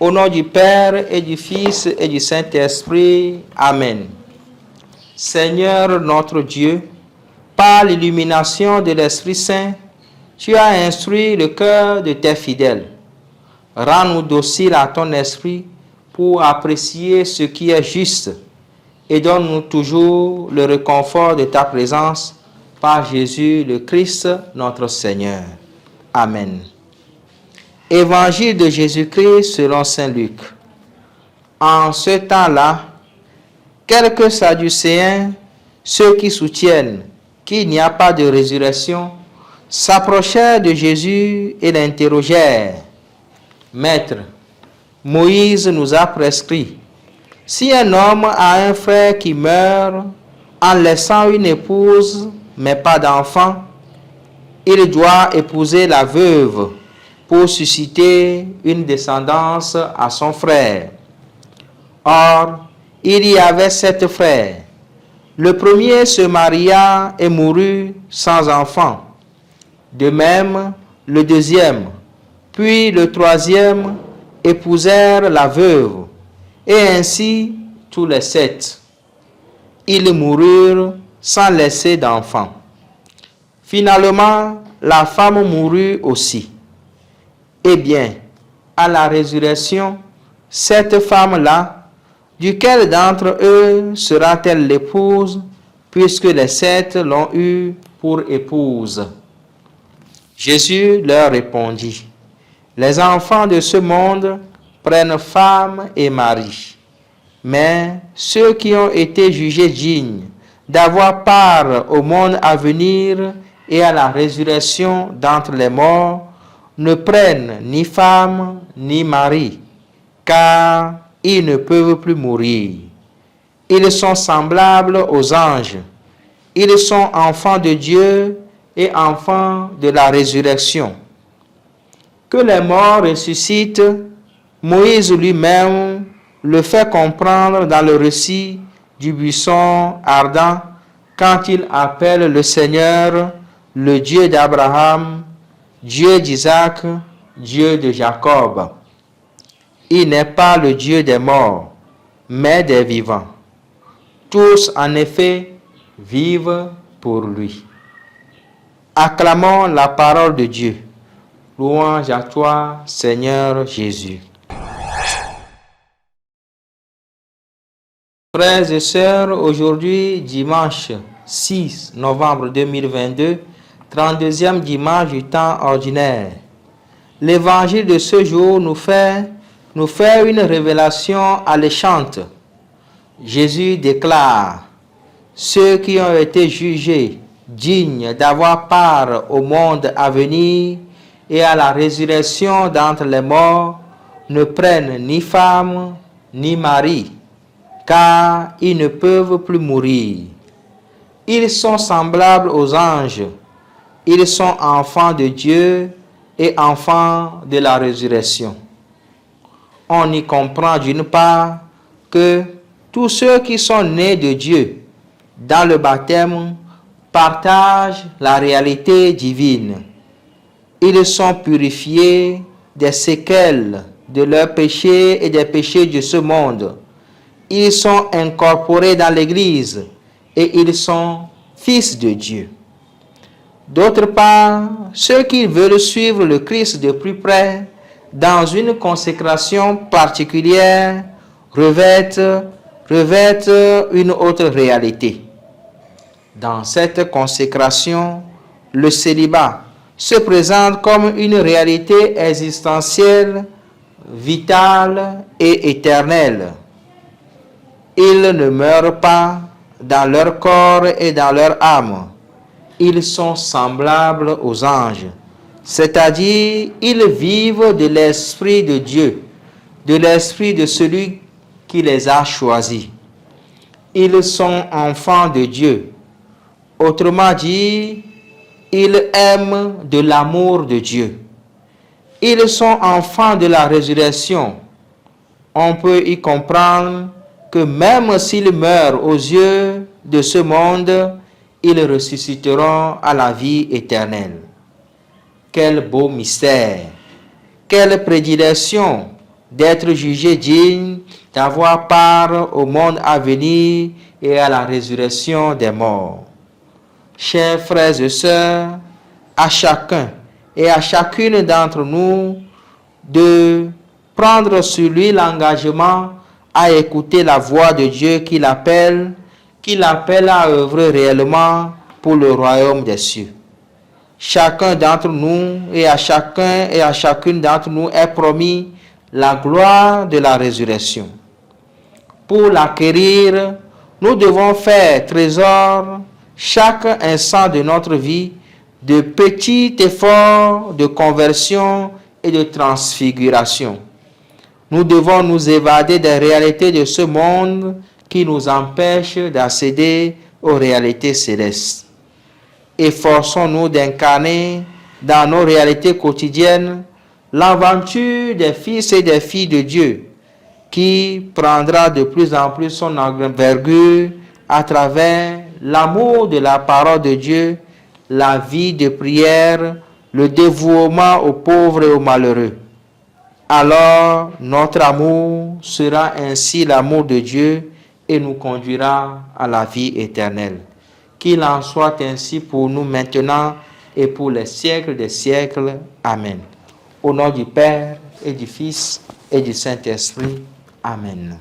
Au nom du Père et du Fils et du Saint-Esprit. Amen. Seigneur notre Dieu, par l'illumination de l'Esprit Saint, tu as instruit le cœur de tes fidèles. Rends-nous dociles à ton esprit pour apprécier ce qui est juste et donne-nous toujours le réconfort de ta présence par Jésus le Christ notre Seigneur. Amen. Évangile de Jésus-Christ selon saint Luc. En ce temps-là, quelques Sadducéens, ceux qui soutiennent qu'il n'y a pas de résurrection, s'approchèrent de Jésus et l'interrogèrent. « Maître, Moïse nous a prescrit, si un homme a un frère qui meurt en laissant une épouse, mais pas d'enfant, il doit épouser la veuve pour susciter une descendance à son frère. Or, il y avait 7 frères. Le premier se maria et mourut sans enfant. De même, le deuxième, puis le troisième épousèrent la veuve, et ainsi tous les 7. Ils moururent sans laisser d'enfant. Finalement, la femme mourut aussi. Eh bien, à la résurrection, cette femme-là, duquel d'entre eux sera-t-elle l'épouse, puisque les 7 l'ont eue pour épouse? Jésus leur répondit, les enfants de ce monde prennent femme et mari, mais ceux qui ont été jugés dignes d'avoir part au monde à venir et à la résurrection d'entre les morts, ne prennent ni femme ni mari, car ils ne peuvent plus mourir. Ils sont semblables aux anges. Ils sont enfants de Dieu et enfants de la résurrection. Que les morts ressuscitent, Moïse lui-même le fait comprendre dans le récit du buisson ardent quand il appelle le Seigneur le Dieu d'Abraham, Dieu d'Isaac, Dieu de Jacob. Il n'est pas le Dieu des morts, mais des vivants. Tous, en effet, vivent pour lui. Acclamons la parole de Dieu. Louange à toi, Seigneur Jésus. Frères et sœurs, aujourd'hui, dimanche 6 novembre 2022, 32e dimanche du temps ordinaire. L'évangile de ce jour nous fait une révélation alléchante. Jésus déclare, ceux qui ont été jugés dignes d'avoir part au monde à venir et à la résurrection d'entre les morts ne prennent ni femme ni mari, car ils ne peuvent plus mourir. Ils sont semblables aux anges. Ils sont enfants de Dieu et enfants de la résurrection. On y comprend d'une part que tous ceux qui sont nés de Dieu dans le baptême partagent la réalité divine. Ils sont purifiés des séquelles de leurs péchés et des péchés de ce monde. Ils sont incorporés dans l'Église et ils sont fils de Dieu. D'autre part, ceux qui veulent suivre le Christ de plus près dans une consécration particulière revêtent une autre réalité. Dans cette consécration, le célibat se présente comme une réalité existentielle, vitale et éternelle. Ils ne meurent pas dans leur corps et dans leur âme. Ils sont semblables aux anges, c'est-à-dire ils vivent de l'Esprit de Dieu, de l'Esprit de celui qui les a choisis. Ils sont enfants de Dieu. Autrement dit, ils aiment de l'amour de Dieu. Ils sont enfants de la résurrection. On peut y comprendre que même s'ils meurent aux yeux de ce monde, ils ressusciteront à la vie éternelle. Quel beau mystère! Quelle prédilection d'être jugé digne d'avoir part au monde à venir et à la résurrection des morts. Chers frères et sœurs, à chacun et à chacune d'entre nous de prendre sur lui l'engagement à écouter la voix de Dieu qui l'appelle à œuvrer réellement pour le royaume des cieux. Chacun d'entre nous et à chacun et à chacune d'entre nous est promis la gloire de la résurrection. Pour l'acquérir, nous devons faire trésor chaque instant de notre vie de petits efforts de conversion et de transfiguration. Nous devons nous évader des réalités de ce monde qui nous empêchent d'accéder aux réalités célestes. Efforçons-nous d'incarner dans nos réalités quotidiennes l'aventure des fils et des filles de Dieu qui prendra de plus en plus son envergure à travers l'amour de la parole de Dieu, la vie de prière, le dévouement aux pauvres et aux malheureux. Alors notre amour sera ainsi l'amour de Dieu et nous conduira à la vie éternelle. Qu'il en soit ainsi pour nous maintenant et pour les siècles des siècles. Amen. Au nom du Père et du Fils et du Saint-Esprit. Amen.